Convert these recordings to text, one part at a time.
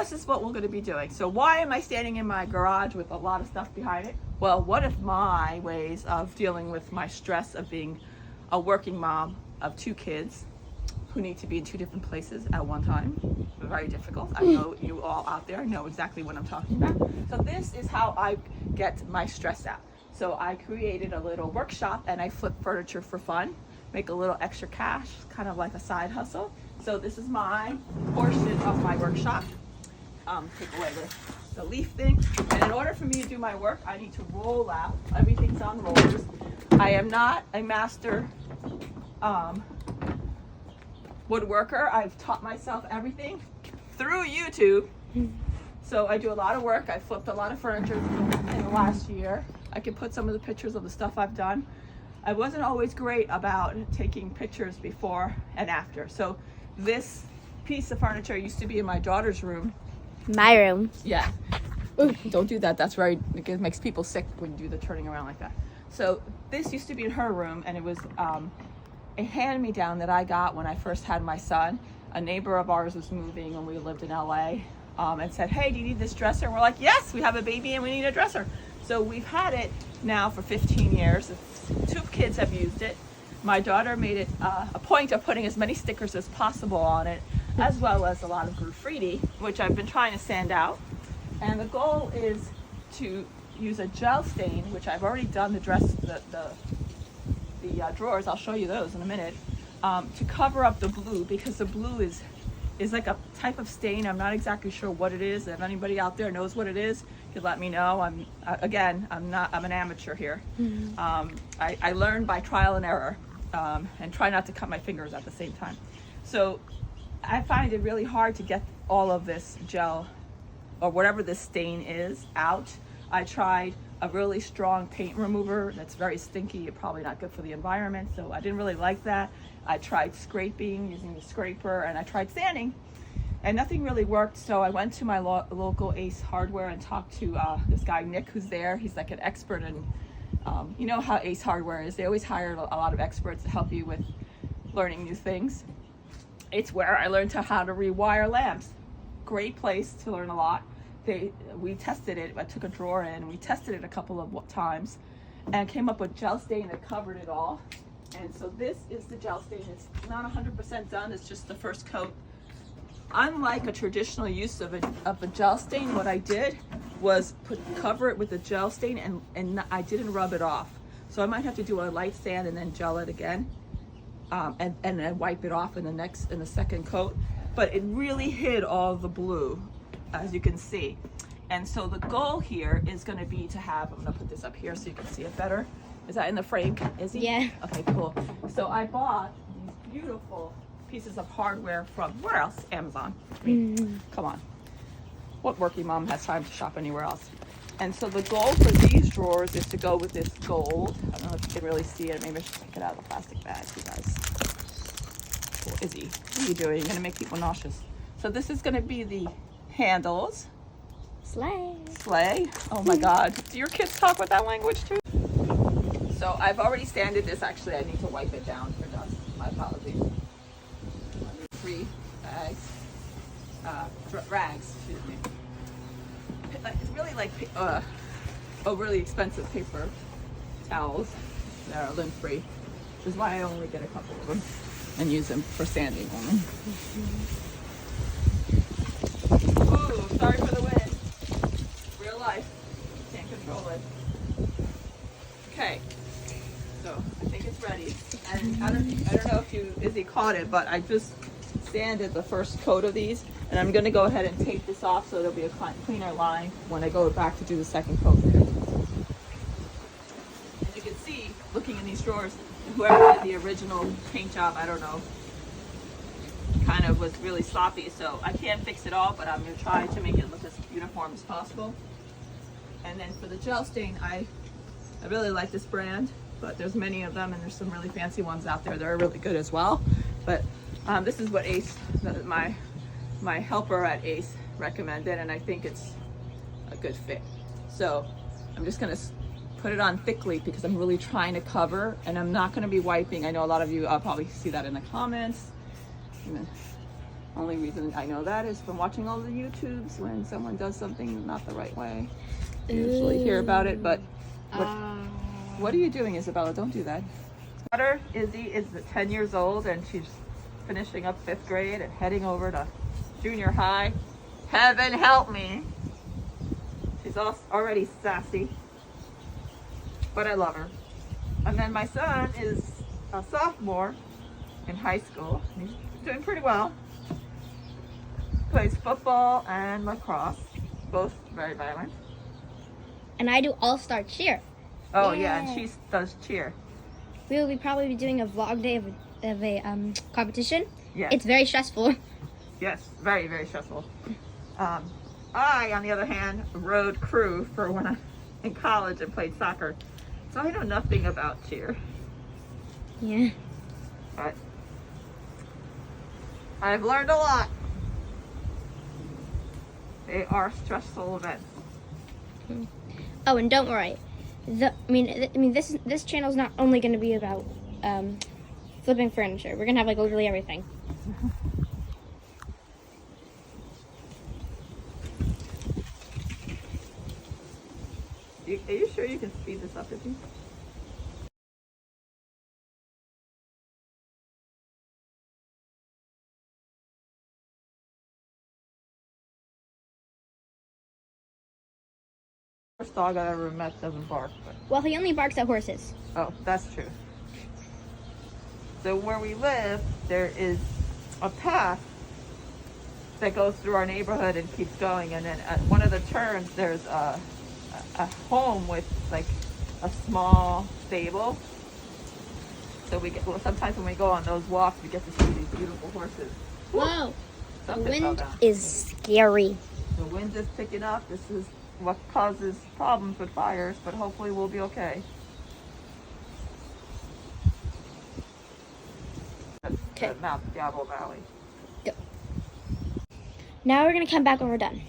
this is what we're going to be doing. So why am I standing in my garage with a lot of stuff behind it? Well, one of my ways of dealing with my stress of being a working mom of 2 kids who need to be in 2 different places at one time. Very difficult. I know you all out there know exactly what I'm talking about. So this is how I get my stress out. So I created a little workshop and I flip furniture for fun, make a little extra cash, kind of like a side hustle. So this is my portion of my workshop. Take away the leaf thing. And in order for me to do my work, I need to roll out. Everything's on rollers. I am not a master woodworker. I've taught myself everything through YouTube. So I do a lot of work. I flipped a lot of furniture in the last year. I can put some of the pictures of the stuff I've done. I wasn't always great about taking pictures before and after. So this piece of furniture used to be in my daughter's room. My room. Yeah. Ooh, don't do that. That's very, it makes people sick when you do the turning around like that. So this used to be in her room, and it was a hand-me-down that I got when I first had my son. A neighbor of ours was moving when we lived in LA and said, hey, do you need this dresser? We're like, yes, we have a baby and we need a dresser. So we've had it now for 15 years. 2 kids have used it. My daughter made it a point of putting as many stickers as possible on it, as well as a lot of graffiti, which I've been trying to sand out. And the goal is to use a gel stain, which I've already done the drawers. I'll show you those in a minute, to cover up the blue, because the blue is like a type of stain. I'm not exactly sure what it is. If anybody out there knows what it is, you could let me know. I'm an amateur here. I learned by trial and error, and try not to cut my fingers at the same time. So I find it really hard to get all of this gel or whatever this stain is out. I tried a really strong paint remover that's very stinky, probably not good for the environment, so I didn't really like that. I tried scraping using the scraper, and I tried sanding, and nothing really worked. So I went to my local Ace Hardware and talked to this guy Nick, who's there. He's like an expert in, you know how Ace Hardware is. They always hire a lot of experts to help you with learning new things. It's where I learned how to rewire lamps. Great place to learn a lot. We tested it. I took a drawer in and we tested it a couple of times and came up with gel stain that covered it all. And so this is the gel stain. It's not 100% done. It's just the first coat. Unlike a traditional use of a gel stain, what I did was cover it with the gel stain and I didn't rub it off. So I might have to do a light sand and then gel it again, and then wipe it off in the second coat. But it really hid all the blue, as you can see. And so the goal here is going to be to have, I'm going to put this up here so you can see it better. Is that in the frame, Izzy? Yeah. Okay, cool. So I bought these beautiful pieces of hardware from, where else? Amazon. I mean, come on. What working mom has time to shop anywhere else? And so the goal for these drawers is to go with this gold. I don't know if you can really see it. Maybe I should take it out of the plastic bag, you guys. Cool. Izzy, what are you doing? You're going to make people nauseous. So this is going to be the handles. Slay. Oh my God. Do your kids talk with that language too? So I've already sanded this. Actually, I need to wipe it down for dust. My apologies. 3 bags. Rags, excuse me. It's really like really expensive paper towels that are lint-free, which is why I only get a couple of them and use them for sanding only. Ooh, sorry for the wind. Real life. Can't control it. Okay. So I think it's ready. And I don't know if Izzy caught it, but I just sanded the first coat of these, and I'm going to go ahead and tape this off so it'll be a cleaner line when I go back to do the second coat. As you can see, looking in these drawers, whoever did the original paint job, I don't know, kind of was really sloppy, so I can't fix it all, but I'm going to try to make it look as uniform as possible. And then for the gel stain, I really like this brand, but there's many of them, and there's some really fancy ones out there that are really good as well. But this is what Ace, my helper at Ace, recommended, and I think it's a good fit. So I'm just going to put it on thickly because I'm really trying to cover, and I'm not going to be wiping. I know a lot of you, I'll probably see that in the comments. Only reason I know that is from watching all the YouTubes when someone does something not the right way. Usually hear about it, but what are you doing, Isabella? Don't do that. Daughter Izzy is 10 years old and she's finishing up 5th grade and heading over to junior high. Heaven help me. She's already sassy, but I love her. And then my son is a sophomore in high school. He's doing pretty well. Plays football and lacrosse, both very violent. And I do all-star cheer. Oh yeah, and she does cheer. We will be probably doing a vlog day of a competition. Yes. It's very stressful. Yes, very, very stressful. I, on the other hand, rode crew for when I in college and played soccer. So I know nothing about cheer. Yeah. But I've learned a lot. They are stressful events. Oh, and don't worry. This channel is not only going to be about flipping furniture. We're gonna have like literally everything. Are you sure you can speed this up, Izzy? First dog I ever met doesn't bark, but Well, he only barks at horses. oh, that's true. So where we live, there is a path that goes through our neighborhood and keeps going, and then at one of the turns there's a home with like a small stable. So sometimes when we go on those walks, we get to see these beautiful horses. Whoa! The Something fell wind down. is scary. The wind is picking up. This is what causes problems with fires, but hopefully we'll be okay. Okay. Mount Diablo Valley. Go. Now we're gonna come back when we're done.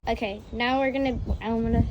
Okay, now I'm gonna.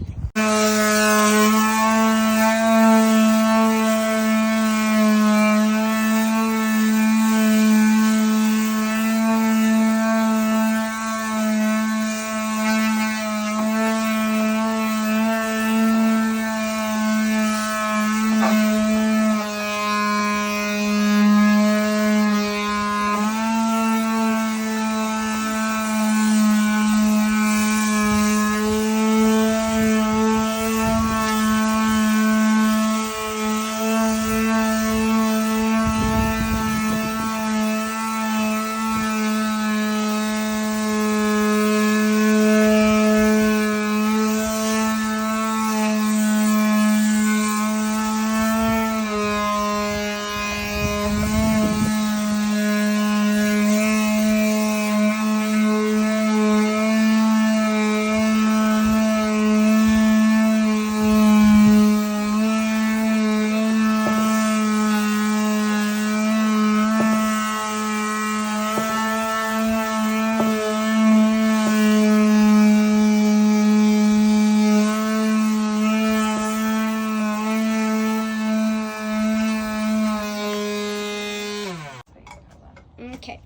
Okay.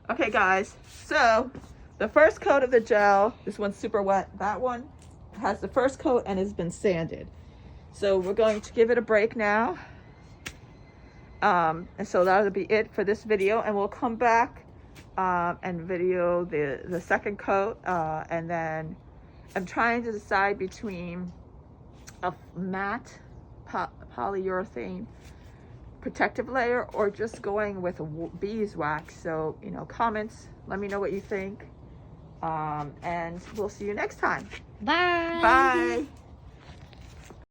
Okay, guys. So the first coat of the gel, this one's super wet. That one has the first coat and has been sanded. So we're going to give it a break now. And so that'll be it for this video, and we'll come back and video the second coat, and then I'm trying to decide between a matte polyurethane protective layer or just going with a beeswax. So, you know, comments, let me know what you think, and we'll see you next time. Bye. Bye.